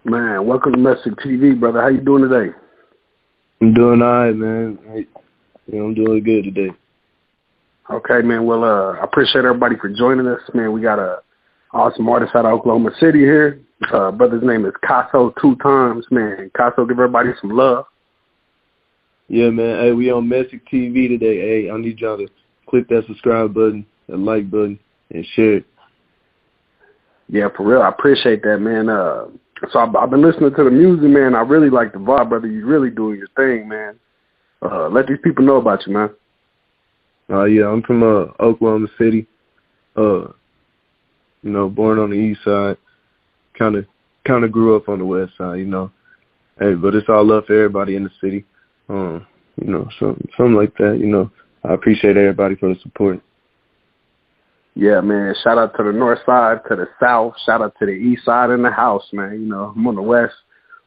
Man, welcome to Messick TV, brother. How you doing today? I'm doing all right, man. I'm doing good today. Okay, man. Well, I appreciate everybody for joining us, man. We got a awesome artist out of Oklahoma City here. Brother's name is Casso2x, man. Casso, give everybody some love. Yeah, man. Hey, we on Messick TV today. Hey, I need y'all to click that subscribe button, that like button, and share it. Yeah, for real. I appreciate that, man. So I've been listening to the music, man. I really like the vibe, brother. You really doing your thing, man. Let these people know about you, man. Yeah, I'm from Oklahoma City. Born on the east side. Kind of grew up on the west side, Hey, but it's all love for everybody in the city. Something like that, I appreciate everybody for the support. Yeah, man. Shout out to the north side, to the south. Shout out to the east side in the house, man. I'm on the west.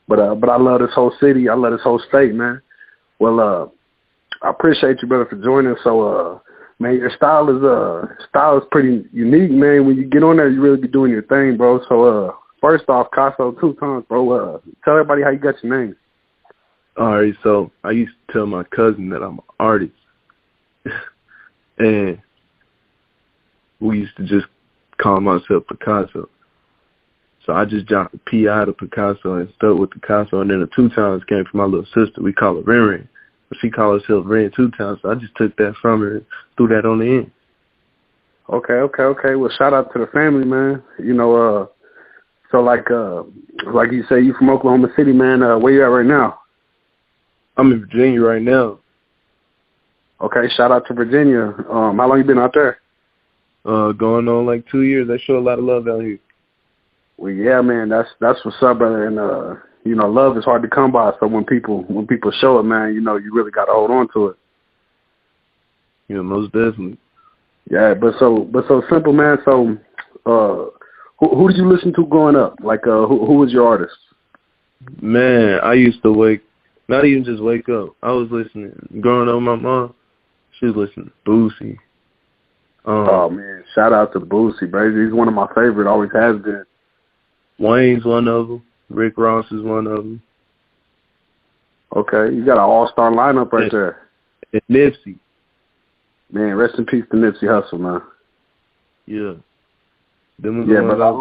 But I love this whole city. I love this whole state, man. Well, I appreciate you, brother, for joining. So, man, your style is pretty unique, man. When you get on there, you really be doing your thing, bro. So, first off, Casso2x, bro. Tell everybody how you got your name. All right, so I used to tell my cousin that I'm an artist, and we used to just call myself Picasso. So I just dropped the P.I. to Picasso and stuck with Picasso, and then the 2x came from my little sister. We call her Ren. But she called herself Ren 2x, so I just took that from her and threw that on the end. Okay. Well, shout out to the family, man. So like you say, you from Oklahoma City, man. Where you at right now? I'm in Virginia right now. Okay, shout out to Virginia. How long you been out there? Going on like 2 years. They show a lot of love out here. Well, yeah, man, that's what's up, brother. And love is hard to come by. So when people show it, man, you really got to hold on to it. Yeah, most definitely. Yeah, but so simple, man. So, who did you listen to growing up? Like, who was your artist? Man, I used to not even just wake up. I was listening. Growing up with my mom, she was listening to Boosie. Oh, man, shout out to Boosie, baby. He's one of my favorite, always has been. Wayne's one of them. Rick Ross is one of them. Okay, you got an all-star lineup right there. And Nipsey. Man, rest in peace to Nipsey Hussle, man. Yeah. Yeah, but I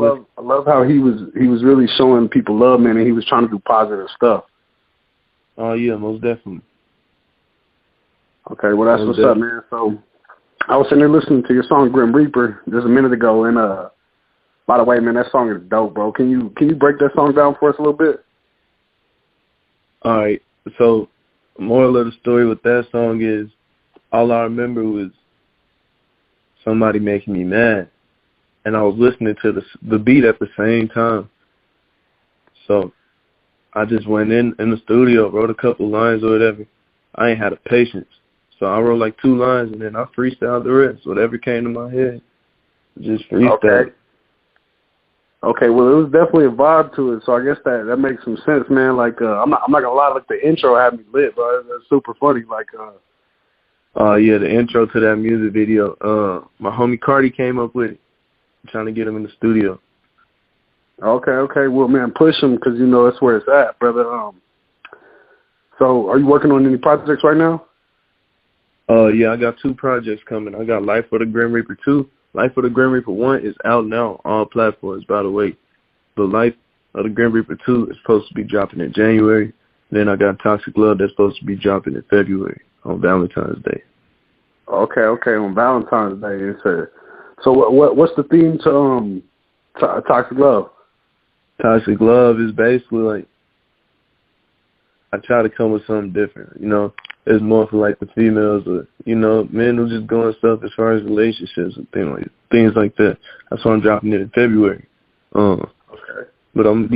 love how he was really showing people love, man, and he was trying to do positive stuff. Oh, yeah, most definitely. Okay, well, that's what's up, man. So, I was sitting there listening to your song Grimreaper just a minute ago, and by the way, man, that song is dope, bro. Can you break that song down for us a little bit? All right. So, moral of the story with that song is, all I remember was somebody making me mad, and I was listening to the beat at the same time. So, I just went in the studio, wrote a couple lines or whatever. I ain't had the patience. So I wrote like 2 lines, and then I freestyled the rest. Whatever came to my head, just freestyled. Okay, well, it was definitely a vibe to it, so I guess that makes some sense, man. Like, I'm not gonna lie, like the intro had me lit, bro. It's super funny, like. Yeah, the intro to that music video. My homie Cardi came up with it. I'm trying to get him in the studio. Okay. Well, man, push him because that's where it's at, brother. So, are you working on any projects right now? Yeah, I got 2 projects coming. I got Life of the Grimreaper 2. Life of the Grimreaper 1 is out now on all platforms, by the way. But Life of the Grimreaper 2 is supposed to be dropping in January. Then I got Toxic Love that's supposed to be dropping in February on Valentine's Day. Okay, on Valentine's Day. So what's the theme to Toxic Love? Toxic Love is basically like, I try to come with something different, It's more for like the females or, men who just going stuff as far as relationships and things like that. That's why I'm dropping it in February. Okay. But I'm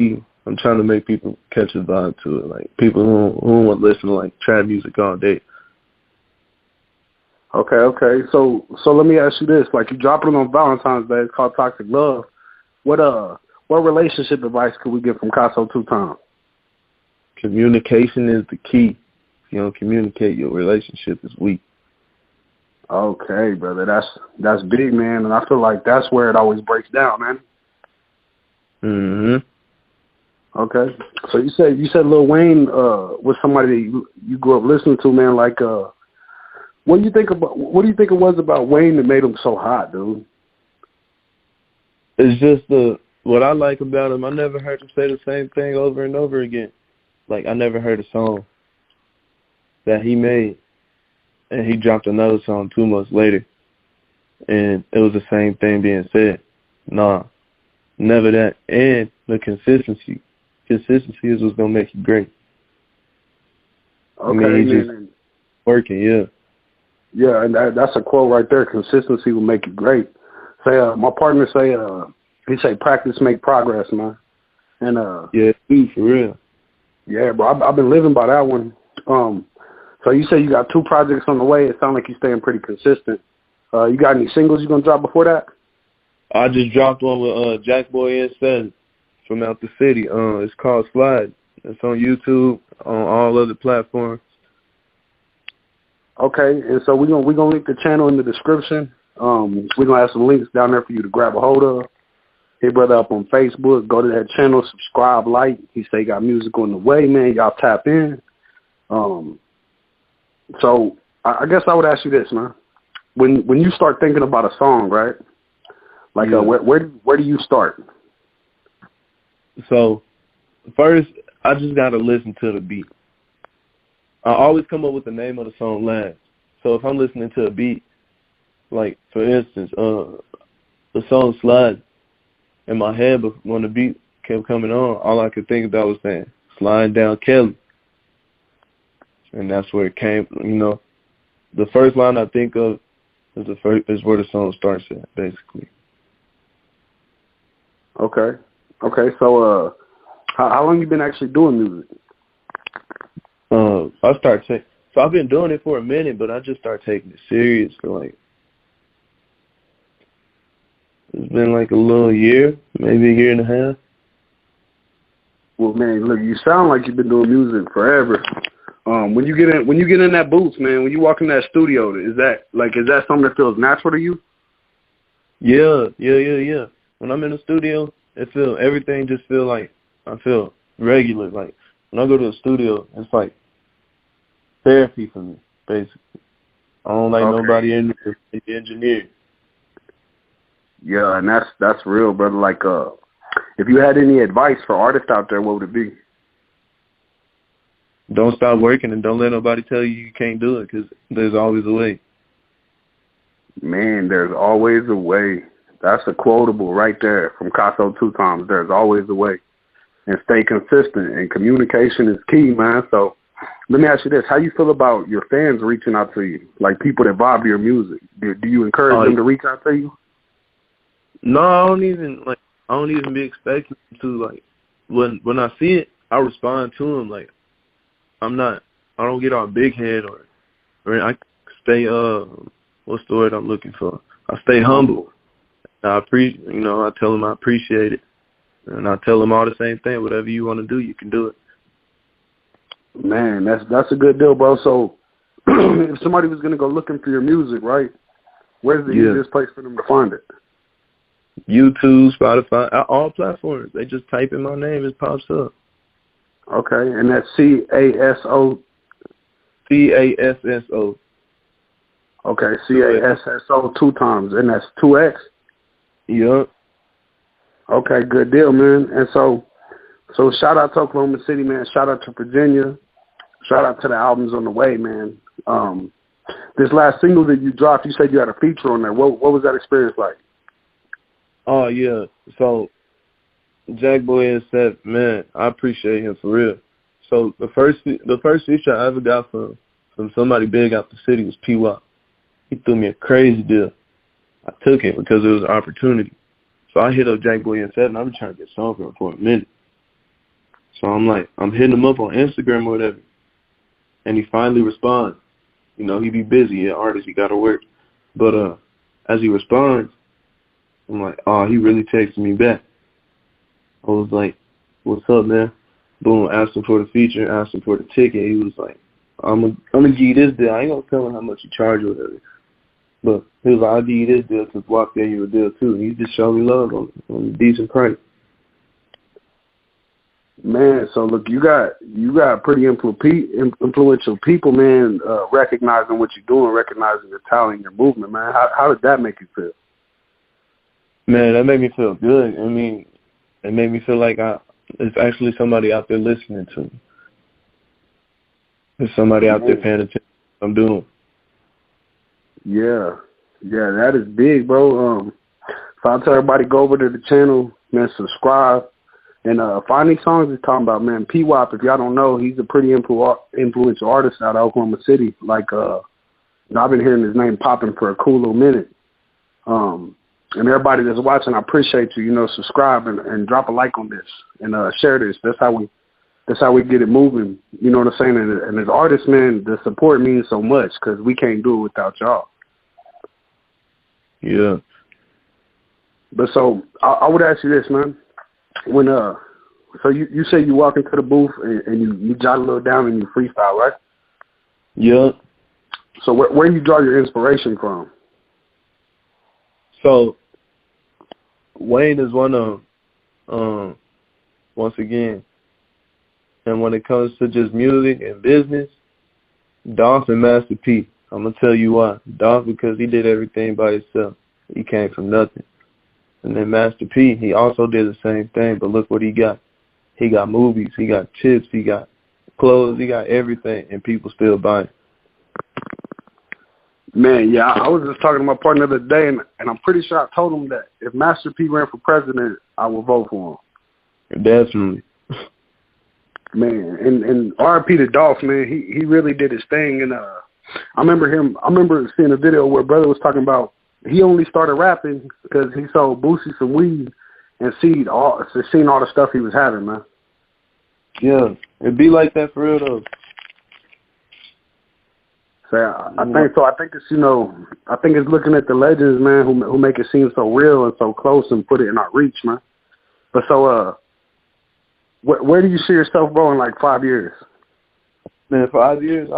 trying to make people catch a vibe to it, like people who want to listen to like trap music all day. Okay. So let me ask you this: like, you dropping it on Valentine's Day, it's called Toxic Love. What relationship advice could we get from Casso2x? Communication is the key. If you don't communicate, your relationship is weak. Okay, brother, that's big, man, and I feel like that's where it always breaks down, man. Okay. So you said Lil Wayne was somebody that you grew up listening to, man. Like, what do you think it was about Wayne that made him so hot, dude? It's just what I like about him. I never heard him say the same thing over and over again. Like, I never heard a song that he made and he dropped another song 2 months later and it was the same thing being said. Nah, never that. And the consistency. Consistency is what's gonna make you great. Okay, I mean, he's just working, yeah. Yeah, and that's a quote right there. Consistency will make you great. Say, my partner he say practice make progress, man. And yeah, dude, for real. Yeah, bro, I've been living by that one. So you say you got 2 projects on the way. It sounds like you're staying pretty consistent. You got any singles you gonna drop before that? I just dropped one with Jackboy N7 from out the city. It's called Slide. It's on YouTube, on all other platforms. Okay, and so we're gonna link the channel in the description. We're gonna have some links down there for you to grab a hold of. Hit brother up on Facebook. Go to that channel, subscribe, like. He say he got music on the way, man. Y'all tap in. So I guess I would ask you this, man. When you start thinking about a song, right? Like, yeah. Where do you start? So first, I just gotta listen to the beat. I always come up with the name of the song last. So if I'm listening to a beat, like for instance, the song Slide, in my head, but when the beat kept coming on, all I could think about was saying, sliding down Kelly. And that's where it came, you know. The first line I think of is where the song starts at, basically. Okay. So, how long you been actually doing music? So I've been doing it for a minute, but I just started taking it serious for it's been like a little year, maybe a year and a half. Well, man, look, you sound like you've been doing music forever. When you get in that booth, man, when you walk in that studio, is that something that feels natural to you? Yeah. When I'm in the studio, everything just feel like I feel regular. Like when I go to the studio, it's like therapy for me, basically. I don't like nobody in the engineer. Yeah, and that's real, brother. Like, if you had any advice for artists out there, what would it be? Don't stop working and don't let nobody tell you can't do it, because there's always a way. Man, there's always a way. That's a quotable right there from Casso2x. There's always a way. And stay consistent, and communication is key, man. So let me ask you this. How you feel about your fans reaching out to you, like people that vibe to your music? Do you encourage them to reach out to you? No, I don't even be expecting to. Like, when I see it, I respond to them. Like, I don't get all big head or I stay, what's the word I'm looking for? I stay humble. I tell them I appreciate it. And I tell them all the same thing. Whatever you want to do, you can do it. Man, that's a good deal, bro. So if somebody was going to go looking for your music, right, where's the easiest place for them to find it? YouTube, Spotify, all platforms. They just type in my name, it pops up. Okay, and that's Casso. Casso. Okay, Casso 2 times, and that's 2X? Yup. Okay, good deal, man. And so shout out to Oklahoma City, man. Shout out to Virginia. Shout out to the albums on the way, man. This last single that you dropped, you said you had a feature on there. What was that experience like? Oh, yeah. So, Jackboy N7, man, I appreciate him for real. So, the first feature I ever got from somebody big out the city was P-Wop. He threw me a crazy deal. I took it because it was an opportunity. So, I hit up Jackboy N7. I've been trying to get songs from him for a minute. So, I'm hitting him up on Instagram or whatever. And he finally responds. You know, he be busy. He an artist. He got to work. But as he responds, I'm like, oh, he really texted me back. I was like, what's up, man? Boom, asked him for the feature, asked him for the ticket. He was like, I'm gonna give you this deal. I ain't gonna tell him how much you charge or whatever. But he was like, I'll give you this deal because Walk gave you a deal too. And he just showed me love on a decent price. Man, so look, you got pretty influential people, man, recognizing what you're doing, recognizing your talent, your movement, man. How did that make you feel? Man, that made me feel good. I mean, it made me feel like there's actually somebody out there listening to me. There's somebody out there paying attention to what I'm doing. Yeah, that is big, bro. So I'll tell everybody, go over to the channel, man, subscribe, and find these songs he's talking about, man. P-Wop, if y'all don't know, he's a pretty influential artist out of Oklahoma City. Like, I've been hearing his name popping for a cool little minute. And everybody that's watching, I appreciate you. You know, subscribe and drop a like on this and share this. That's how we get it moving. You know what I'm saying? And as artists, man, the support means so much because we can't do it without y'all. Yeah. But so I would ask you this, man. When so you say you walk into the booth and you jot a little down and you freestyle, right? Yeah. So where do you draw your inspiration from? So Wayne is one of once again. And when it comes to just music and business, Dolph and Master P. I'm gonna tell you why. Dolph because he did everything by himself. He came from nothing. And then Master P, he also did the same thing, but look what he got. He got movies, he got chips, he got clothes, he got everything, and people still buying. Man, yeah, I was just talking to my partner the other day, and I'm pretty sure I told him that if Master P ran for president, I would vote for him. Definitely. Man, and R.I.P. to Dolph, man, he really did his thing, and I remember seeing a video where brother was talking about he only started rapping because he sold Boosie some weed and seen all the stuff he was having, man. Yeah, it'd be like that for real though. So I think so. I think it's I think it's looking at the legends, man, who make it seem so real and so close and put it in our reach, man. But so where do you see yourself going in like 5 years? Man, 5 years,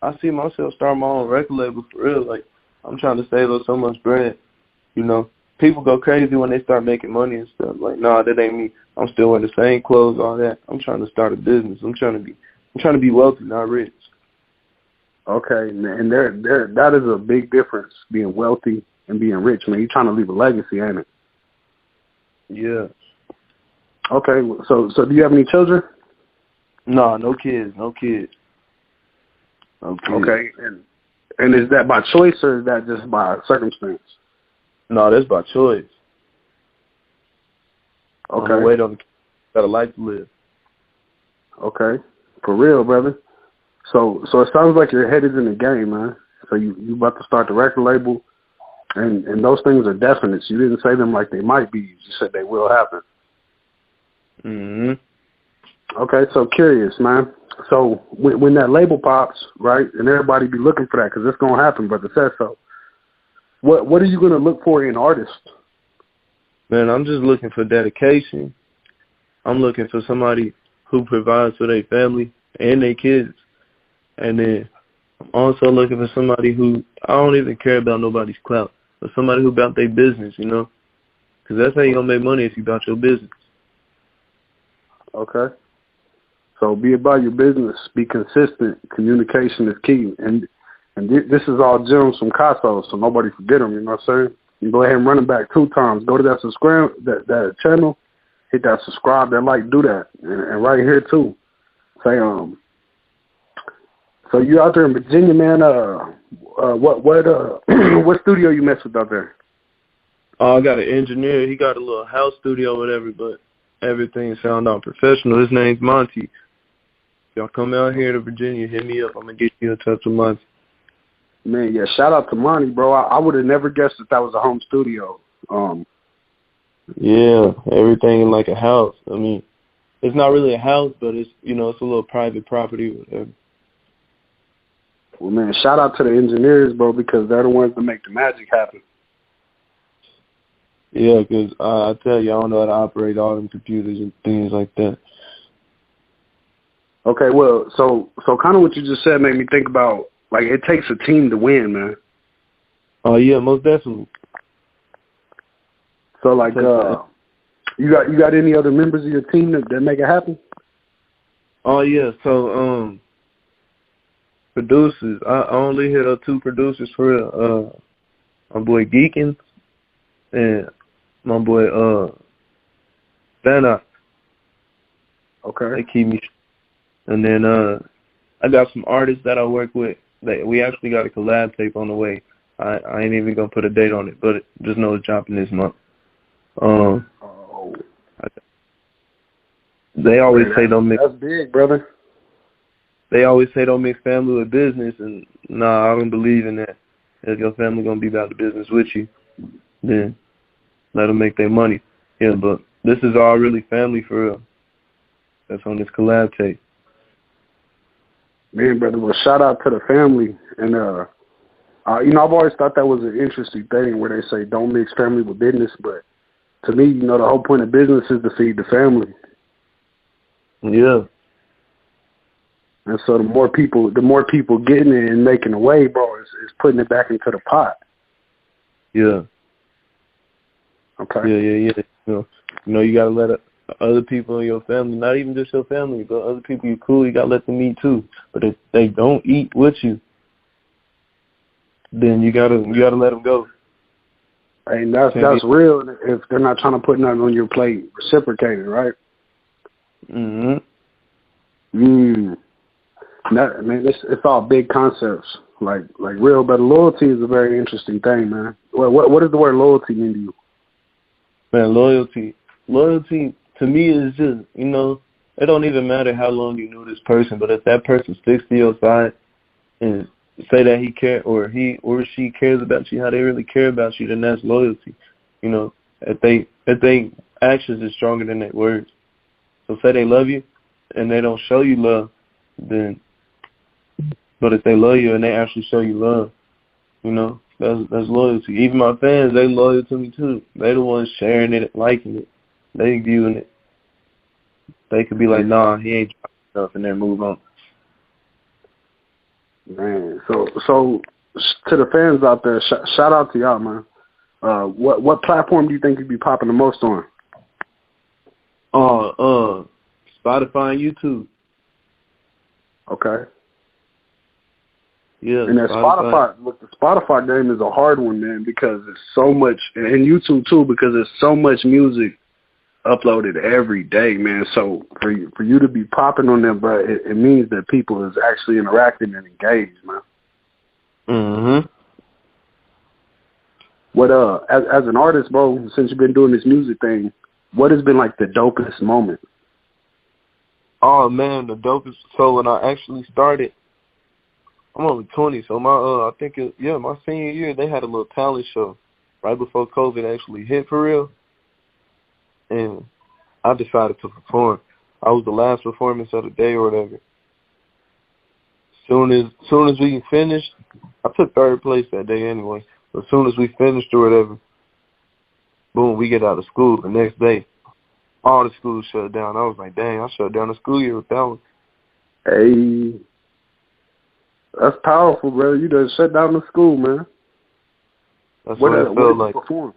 I see myself starting my own record label for real. Like, I'm trying to save up so much bread. You know, people go crazy when they start making money and stuff. Like, nah, that ain't me. I'm still wearing the same clothes, all that. I'm trying to start a business. I'm trying to be wealthy, not rich. Okay, and that is a big difference, being wealthy and being rich, man. You're trying to leave a legacy, ain't it? Yeah. Okay, so do you have any children? No, no kids. Okay, and is that by choice or is that just by circumstance? No, that's by choice. Okay. I'm wait on got a life to live. Okay, for real, brother. So it sounds like your head is in the game, man. So you about to start the record label, and those things are definite. You didn't say them like they might be. You said they will happen. Mhm. Okay, so curious, man. So when that label pops, right, and everybody be looking for that because it's gonna happen, brother said so. What are you gonna look for in artists? Man, I'm just looking for dedication. I'm looking for somebody who provides for their family and their kids. And then I'm also looking for somebody who, I don't even care about nobody's clout, but somebody who about their business, you know? Because that's how you're going to make money if you about your business. Okay. So be about your business. Be consistent. Communication is key. And this is all gems from Casso, so nobody forget them, you know what I'm saying? You go ahead and run it back 2 times. Go to that subscribe, that channel, hit that subscribe, that like, do that. And right here, too. Say, so you out there in Virginia, man, what studio you mess with out there? I got an engineer. He got a little house studio, whatever, but everything sound out professional. His name's Monty. If y'all come out here to Virginia, hit me up. I'm going to get you in touch with Monty. Man, yeah, shout out to Monty, bro. I would have never guessed that was a home studio. Yeah, everything in like a house. I mean, it's not really a house, but it's, it's a little private property, whatever. Well, man, shout out to the engineers, bro, because they're the ones that make the magic happen. Yeah, because I tell you, I don't know how to operate all them computers and things like that. Okay, well, so kind of what you just said made me think about, like, it takes a team to win, man. Oh, yeah, most definitely. So, like, You got any other members of your team that make it happen? Oh yeah, so producers. I only hit up 2 producers for real. My boy Geekins and my boy Vanna. Okay. They keep me. And then I got some artists that I work with. We actually got a collab tape on the way. I ain't even gonna put a date on it, but just know it's dropping this month. They always say don't mix. That's big, brother. They always say don't mix family with business, and nah, I don't believe in that. If your family gonna be about the business with you, then let them make their money. Yeah, but this is all really family for real. That's on this collab tape. Man, brother, well, shout out to the family. And, you know, I've always thought that was an interesting thing where they say don't mix family with business. But to me, you know, the whole point of business is to feed the family. Yeah. And so the more people getting it and making away, bro, is putting it back into the pot. Yeah. Okay. Yeah. You know, you gotta let other people in your family, not even just your family, but other people you cool, you gotta let them eat too. But if they don't eat with you, then you gotta let them go. And that's real. If they're not trying to put nothing on your plate, reciprocated, right? That, man, it's all big concepts, like real. But loyalty is a very interesting thing, man. What does the word loyalty mean to you? Man, loyalty to me is just, you know, it don't even matter how long you knew this person, but if that person sticks to your side and say that he or she cares about you, how they really care about you, then that's loyalty. You know, if they actions is stronger than their words. So say they love you and they don't show you love, then. But if they love you and they actually show you love, you know, that's loyalty. Even my fans, they loyal to me too. They the ones sharing it, liking it, they viewing it. They could be like, nah, he ain't dropping stuff, and then move on. Man, so to the fans out there, shout out to y'all, man. What platform do you think you'd be popping the most on? Spotify and YouTube. Okay. Yeah. And that Spotify, look, the Spotify game is a hard one, man, because it's so much, and YouTube too, because there's so much music uploaded every day, man. So for you to be popping on them, bro, it means that people is actually interacting and engaged, man. What as an artist, bro, since you've been doing this music thing, what has been like the dopest moment? Oh man, the dopest. So when I actually started, I'm only 20, so my my senior year they had a little talent show right before COVID actually hit for real, and I decided to perform. I was the last performance of the day or whatever. Soon as we finished, I took 3rd place that day anyway. But as soon as we finished or whatever, boom, we get out of school the next day. All the schools shut down. I was like, dang, I shut down the school year with that one. Hey, that's powerful, bro. You done shut down the school, man. That's what it felt like. Perform?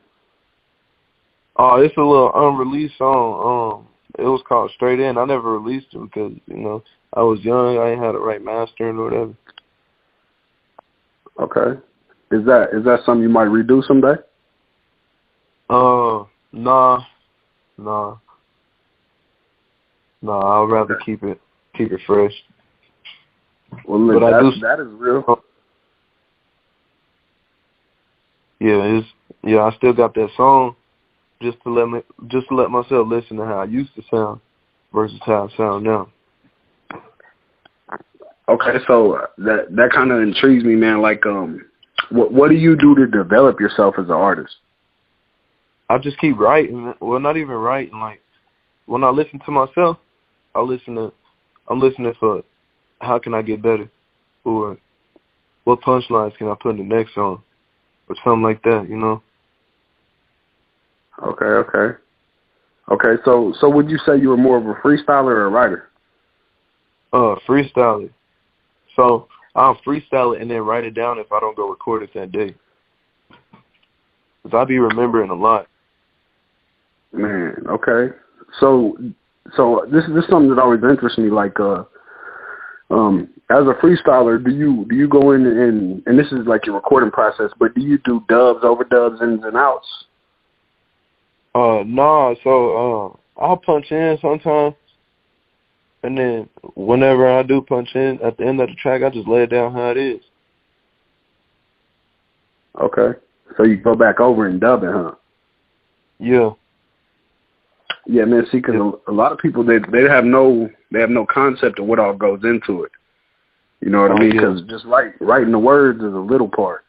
Oh, it's a little unreleased song. It was called Straight In. I never released it because, you know, I was young. I ain't had the right mastering or whatever. Okay. Is that something you might redo someday? Nah. I'd rather keep it fresh. Well, look, that is real. Yeah, I still got that song just to let myself listen to how I used to sound versus how I sound now. Okay, so that kind of intrigues me, man. Like, what do you do to develop yourself as an artist? I just keep writing. Well, not even writing. Like, when I listen to myself, I'm listening for how can I get better, or what punchlines can I put in the next song, or something like that, you know. Okay. So would you say you were more of a freestyler or a writer? Freestyler. So I'll freestyle it and then write it down if I don't go record it that day. Because I be remembering a lot. Man, okay. So this is something that always interests me. Like, as a freestyler, do you go in and this is like your recording process, but do you do dubs, overdubs, ins and outs? Nah. So I'll punch in sometimes, and then whenever I do punch in at the end of the track, I just lay it down how it is. Okay. So you go back over and dub it, huh? Yeah. Yeah, man. See, because a lot of people they have no concept of what all goes into it. You know what I mean? Because just writing the words is a little part.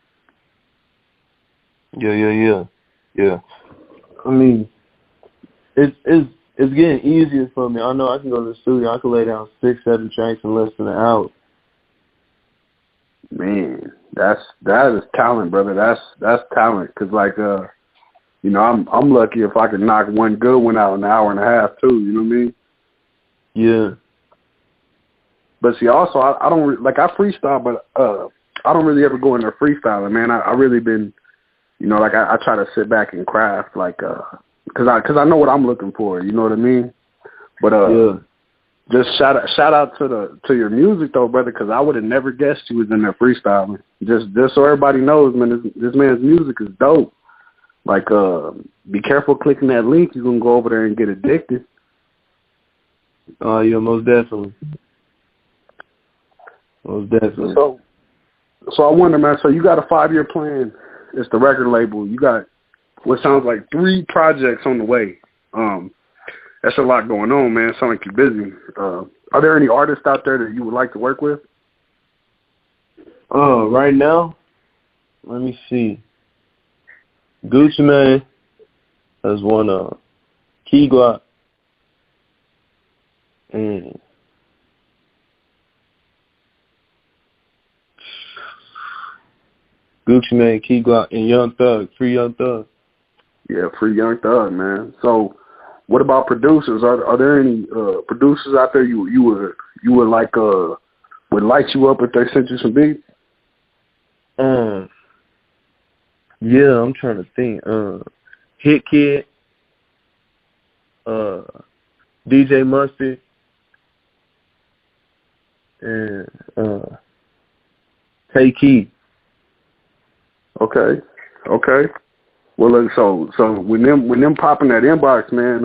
Yeah. I mean, it's getting easier for me. I know I can go to the studio. I can lay down 6-7 tracks in less than an hour. Man, that is talent, brother. That's talent. Cause like you know, I'm lucky if I can knock one good one out in an hour and a half too. You know what I mean? Yeah. But see, also I don't like I freestyle, but I don't really ever go in there freestyling, man. I really been, you know, like I try to sit back and craft, like cause I know what I'm looking for. You know what I mean? But yeah. Just shout out to your music though, brother, because I would have never guessed you was in there freestyling. Just so everybody knows, man, this man's music is dope. Like, be careful clicking that link. You're gonna go over there and get addicted. Yeah, most definitely. Most definitely. So I wonder, man. So you got a 5-year plan. It's the record label. You got what sounds like 3 projects on the way. That's a lot going on, man. Sound like you're busy. Are there any artists out there that you would like to work with? Right now, let me see. Gucci Mane has one. Key Glock and Gucci Mane, Key Glock, and Young Thug, Free Young Thug. Yeah, Free Young Thug, man. So, what about producers? Are there any producers out there you would like would light you up if they sent you some beats? Yeah, I'm trying to think. Hit Kid, DJ Mustard, and Take Key. Okay. Well, look, so when them popping that inbox, man,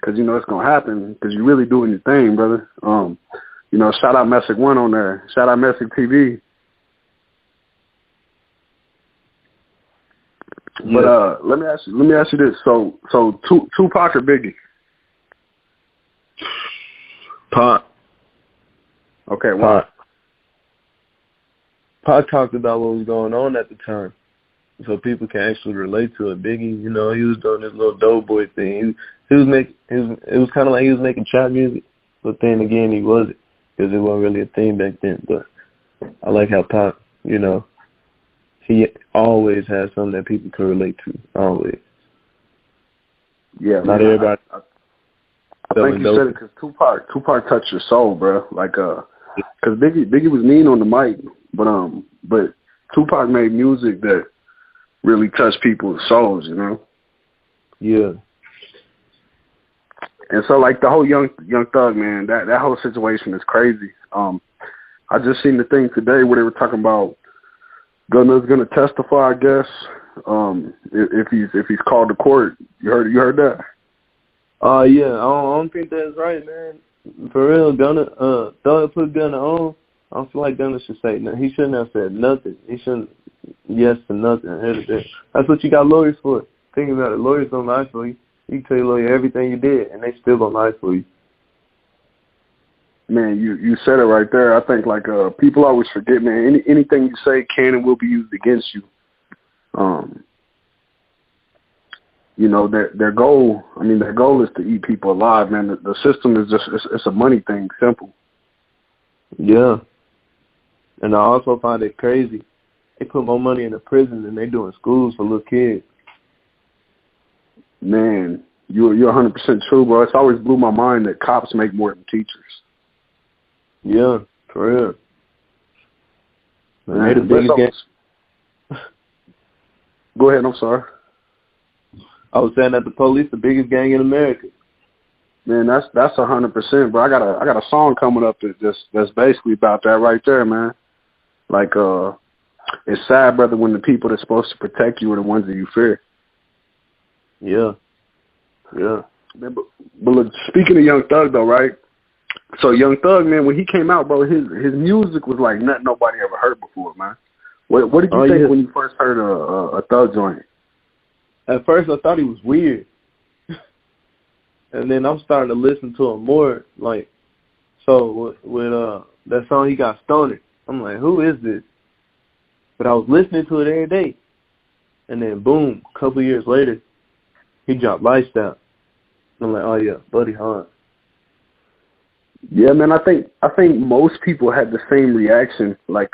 cause you know it's gonna happen, cause you really doing your thing, brother. You know, shout out Messick One on there. Shout out Messick TV. Yeah. But let me ask you this. So Tupac or Biggie? Pac. Okay, why? Pac talked about what was going on at the time, so people can actually relate to it. Biggie, you know, he was doing this little dope boy thing. He was making. It was kind of like he was making trap music, but then again, he wasn't, because it wasn't really a thing back then. But I like how Pac, you know, he always has something that people can relate to. Always. Yeah, not man, everybody. I think you said it because Tupac touched your soul, bro. Like, because Biggie was mean on the mic, but Tupac made music that really touched people's souls, you know. Yeah. And so, like, the whole Young Thug, man, that whole situation is crazy. I just seen the thing today where they were talking about Gunna's gonna testify, I guess, if he's called to court. You heard that? Yeah, I don't think that's right, man. For real, Gunna, Thug put Gunna on. I don't feel like Gunna should say nothing. He shouldn't have said nothing. He shouldn't yes to nothing. That's what you got lawyers for. Think about it. Lawyers don't lie for you. You can tell your lawyer everything you did, and they still gonna lie for you. Man, you said it right there. I think, like, people always forget, man, anything you say can and will be used against you. You know, their goal is to eat people alive, man. The system is just, it's a money thing, simple. Yeah. And I also find it crazy. They put more money in the prison than they do in schools for little kids. Man, you're 100% true, bro. It's always blew my mind that cops make more than teachers. Yeah, for real. Man, they the biggest gang. Go ahead, I'm sorry. I was saying that the Police, the biggest gang in America. Man, that's 100%, bro. I got a song coming up that's basically about that right there, man. Like, it's sad, brother, when the people that's supposed to protect you are the ones that you fear. Yeah. Yeah. Man, but look, speaking of Young Thug, though, right? So Young Thug, man, when he came out, bro, his music was like nothing nobody ever heard before, man. What did you think when you first heard a Thug joint? At first, I thought he was weird. And then I'm starting to listen to him more. Like, so with that song, he got Stoner. I'm like, who is this? But I was listening to it every day. And then, boom, a couple years later, he dropped Lifestyle. I'm like, oh, yeah, Buddy Hard. Yeah, man, I think most people had the same reaction. Like,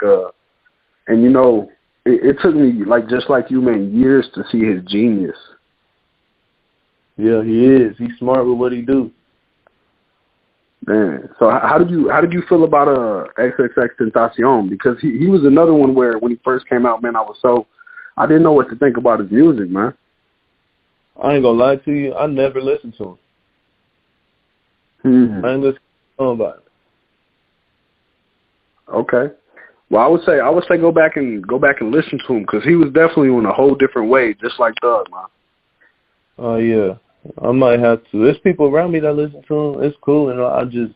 and, you know, it took me, like, just like you, man, years to see his genius. Yeah, he is. He's smart with what he do. Man, so how did you feel about XXXTentacion? Because he was another one where when he first came out, man, I didn't know what to think about his music, man. I ain't gonna lie to you, I never listened to him. Mm-hmm. I ain't listened to him about it. Okay. Well, I would say go back and listen to him because he was definitely on a whole different way, just like Thug, man. Oh yeah, I might have to. There's people around me that listen to him. It's cool, and I just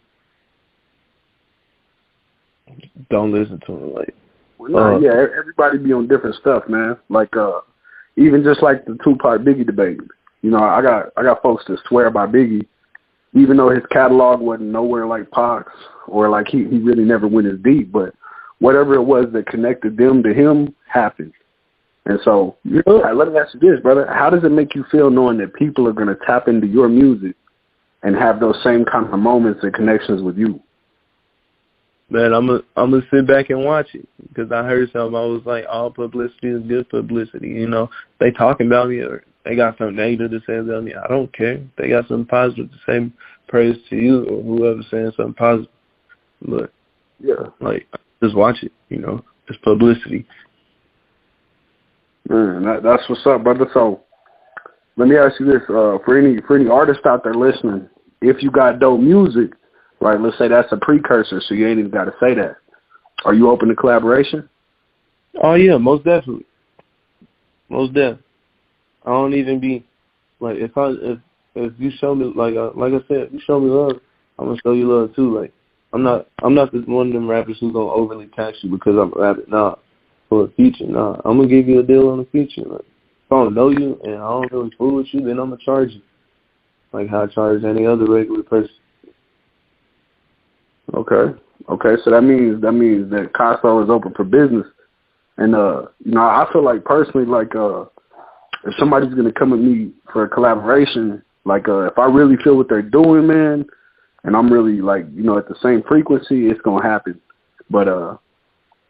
don't listen to him. Like, yeah, everybody be on different stuff, man. Like, even just like the Tupac Biggie debate. You know, I got folks that swear by Biggie, even though his catalog wasn't nowhere like Pac's, or like he really never went as deep. But whatever it was that connected them to him happened. And so, let me ask you this, brother. How does it make you feel knowing that people are going to tap into your music and have those same kind of moments and connections with you? Man, I'm gonna sit back and watch it because I heard something. I was like, all publicity is good publicity. You know, they talking about me or they got something negative to say about me. I don't care. They got something positive to say, praise to you or whoever's saying something positive. But yeah, like, just watch it. You know, it's publicity. Man, that's what's up, brother. So let me ask you this: for any artists out there listening, if you got dope music, right? Let's say that's a precursor, so you ain't even got to say that. Are you open to collaboration? Oh yeah, most definitely. Most definitely. I don't even be like if you show me like I said, if you show me love, I'm gonna show you love too. Like I'm not the one of them rappers who's gonna overly tax you because I'm rapping. Nah. For a feature, nah. I'm gonna give you a deal on the feature. Like, if I don't know you and I don't really fool with you, then I'm gonna charge you like how I charge any other regular person. Okay. So that means that Casso is open for business, and you know, I feel like personally, like if somebody's gonna come with me for a collaboration, like if I really feel what they're doing, man, and I'm really like, you know, at the same frequency, it's gonna happen. But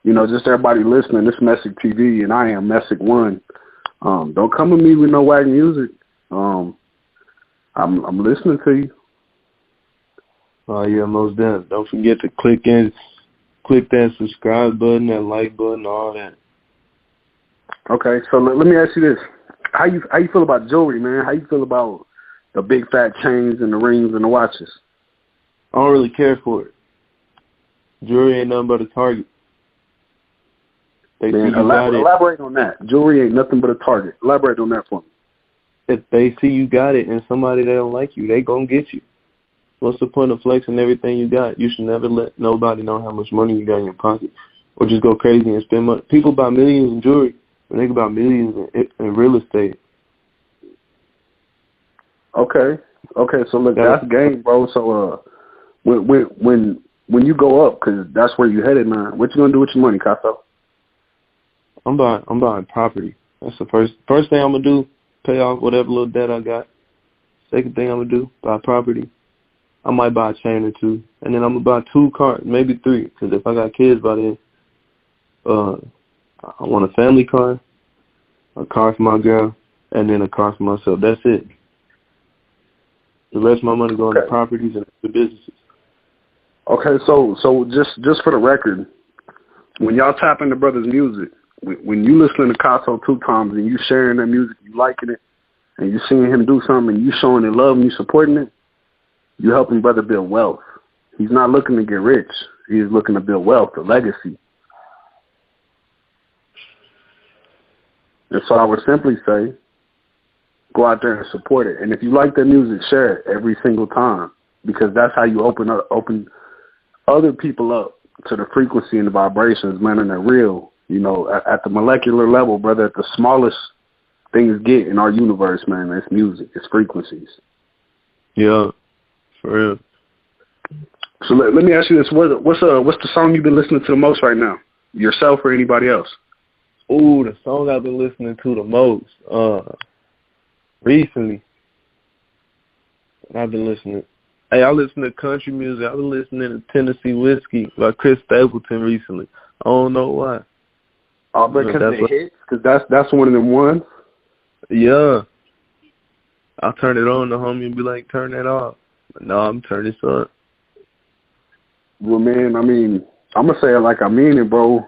you know, just everybody listening, this Messick TV, and I am Messick One. Don't come to me with no whack music. I'm listening to you. Oh yeah, most definitely. Don't forget to click that subscribe button, that like button, all that. Okay, so let me ask you this: how you feel about jewelry, man? How you feel about the big fat chains and the rings and the watches? I don't really care for it. Jewelry ain't nothing but a target. Man, elaborate on that. Jewelry ain't nothing but a target. Elaborate on that for me. If they see you got it and somebody that don't like you, they gonna get you. What's the point of flexing everything you got? You should never let nobody know how much money you got in your pocket, or just go crazy and spend money. People buy millions in jewelry, but they can buy millions in real estate. Okay. So look, that's game, bro. So when you go up, because that's where you headed, man. What you gonna do with your money, Casso? I'm buying property. That's the first thing I'm gonna do. Pay off whatever little debt I got. Second thing I'm gonna do, buy property. I might buy a chain or two, and then I'm gonna buy 2 cars, maybe 3. Because if I got kids by then, I want a family car, a car for my girl, and then a car for myself. That's it. The rest of my money going to properties and the businesses. Okay, so just for the record, when y'all tap into brothers' music, when you listening to Casso 2 times and you sharing that music, you liking it, and you seeing him do something and you showing it love and you supporting it, you helping brother build wealth. He's not looking to get rich. He's looking to build wealth, a legacy. And so I would simply say, go out there and support it. And if you like that music, share it every single time, because that's how you open other people up to the frequency and the vibrations, man, and they're real. You know, at the molecular level, brother, at the smallest things get in our universe, man, it's music, it's frequencies. Yeah, for real. So let me ask you this: what's the song you've been listening to the most right now? Yourself or anybody else? Ooh, the song I've been listening to the most recently. I've been listening. Hey, I listen to country music. I've been listening to Tennessee Whiskey by Chris Stapleton recently. I don't know why. Oh, but because it hits? Because that's one of them ones? Yeah. I'll turn it on, the homie, and be like, turn that off. But no, I'm turning this up. Well, man, I mean, I'm going to say it like I mean it, bro.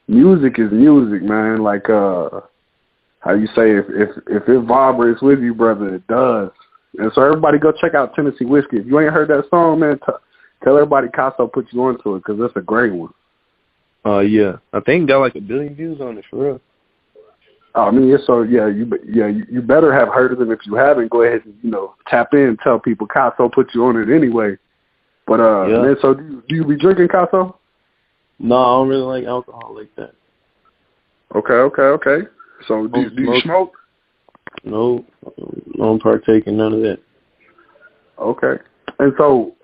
Music is music, man. Like, how you say, if it vibrates with you, brother, it does. And so everybody go check out Tennessee Whiskey. If you ain't heard that song, man, tell everybody Casso put you onto it, because that's a great one. Yeah. I think it got like 1 billion views on it, for real. I mean, so you better have heard of them. If you haven't, go ahead and tap in and tell people Casso put you on it anyway. But yeah. Man, so do you be drinking, Casso? No, I don't really like alcohol like that. Okay. So do you smoke? No, I don't partake in none of that. Okay. And so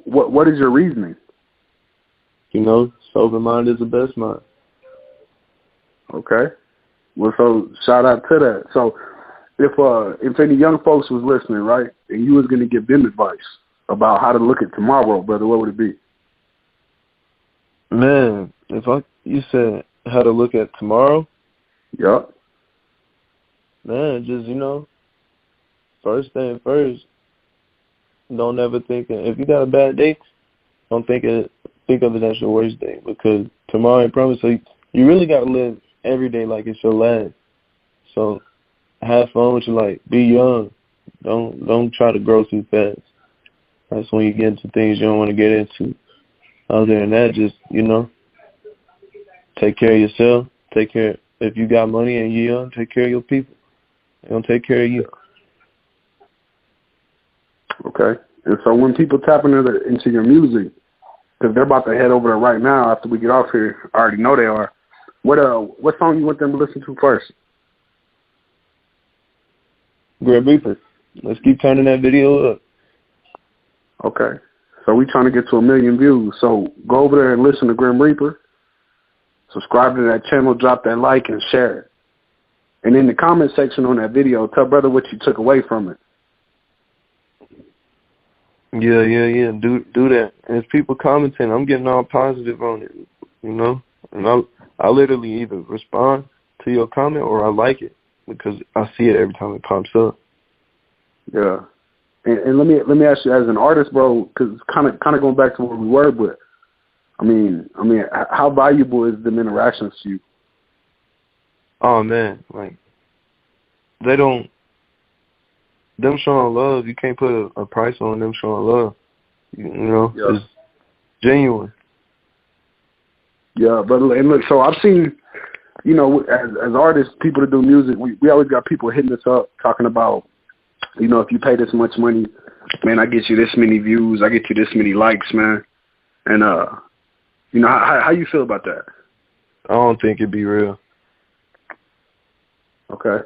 what is your reasoning? Sober mind is the best mind. Okay. Well, so shout out to that. So if any young folks was listening, right, and you was going to give them advice about how to look at tomorrow, brother, what would it be? Man, you said how to look at tomorrow? Yup. Man, just, first thing first, don't ever think, if you got a bad day, don't think of it as your worst day, because tomorrow, I promise you, you really got to live every day like it's your last. So have fun with your life. Be young. Don't try to grow too fast. That's when you get into things you don't want to get into. Other than that, just, take care of yourself. If you got money and you're young, take care of your people. They're going to take care of you. Okay. And so when people tap into your music, because they're about to head over there right now after we get off here, I already know they are, what song you want them to listen to first? Grimreaper. Let's keep turning that video up. Okay. So we trying to get to 1 million views. So go over there and listen to Grimreaper. Subscribe to that channel, drop that like, and share it. And in the comment section on that video, tell brother what you took away from it. Yeah. Do that. And if people commenting, I'm getting all positive on it, And I literally either respond to your comment or I like it, because I see it every time it pops up. Yeah. And let me ask you, as an artist, bro, because kind of going back to where we were, but I mean, how valuable is them interactions to you? Oh man, like them showing love. You can't put a price on them showing love. Yeah. It's genuine. Yeah, but and look, so I've seen, as artists, people that do music, we always got people hitting us up talking about, if you pay this much money, man, I get you this many views, I get you this many likes, man. And, how you feel about that? I don't think it'd be real. Okay.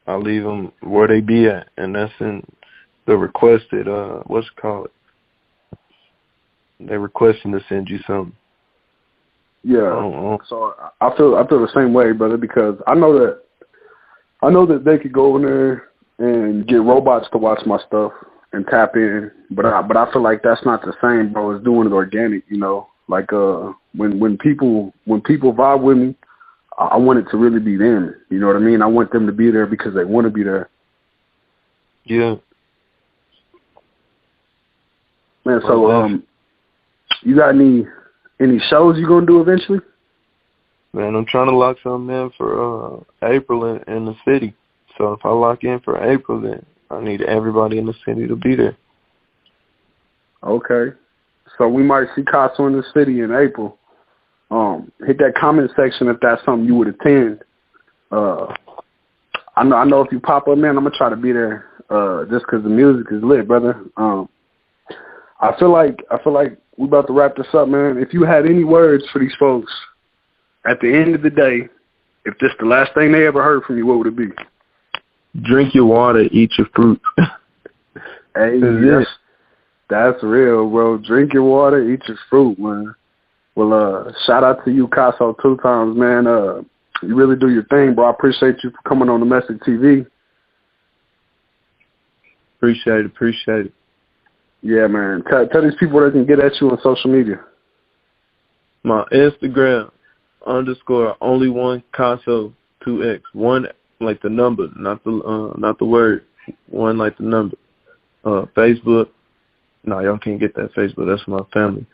I leave them where they be at, and that's in the requested, what's it called? They're requesting to send you something. Yeah. So I feel the same way, brother, because I know that they could go in there and get robots to watch my stuff and tap in, but I feel like that's not the same, bro, as doing it organic, Like when people vibe with me, I want it to really be them. You know what I mean? I want them to be there because they want to be there. Yeah. Man, so you got any shows you gonna do eventually? Man, I'm trying to lock something in for April in the city. So if I lock in for April, then I need everybody in the city to be there. Okay. So we might see Casso in the city in April. Hit that comment section if that's something you would attend. I know if you pop up, man, I'm gonna try to be there. Just 'cause the music is lit, brother. I feel like we about to wrap this up, man. If you had any words for these folks at the end of the day, if this the last thing they ever heard from you, what would it be? Drink your water, eat your fruit. Hey, that's real, bro. Drink your water, eat your fruit, man. Well, shout out to you, Casso2x, man. You really do your thing, bro. I appreciate you for coming on the Message TV. Appreciate it. Yeah, man. Tell these people they can get at you on social media. My Instagram _only one Casso2x. One like the number, not the word. One like the number. Facebook. No, y'all can't get that Facebook. That's my family.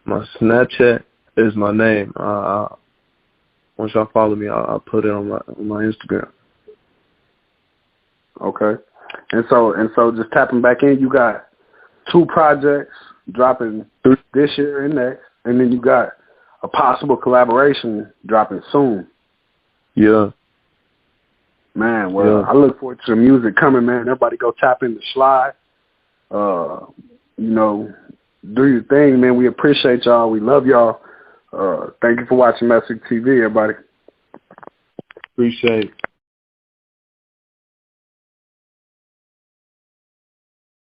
My Snapchat is my name. Once y'all follow me, I'll put it on my Instagram. Okay. And so just tapping back in, you got 2 projects dropping this year and next, and then you got a possible collaboration dropping soon. Yeah. Man, well, yeah. I look forward to the music coming, man. Everybody go tap in the slide. Do your thing, man. We appreciate y'all. We love y'all. Thank you for watching Message TV, everybody. Appreciate it.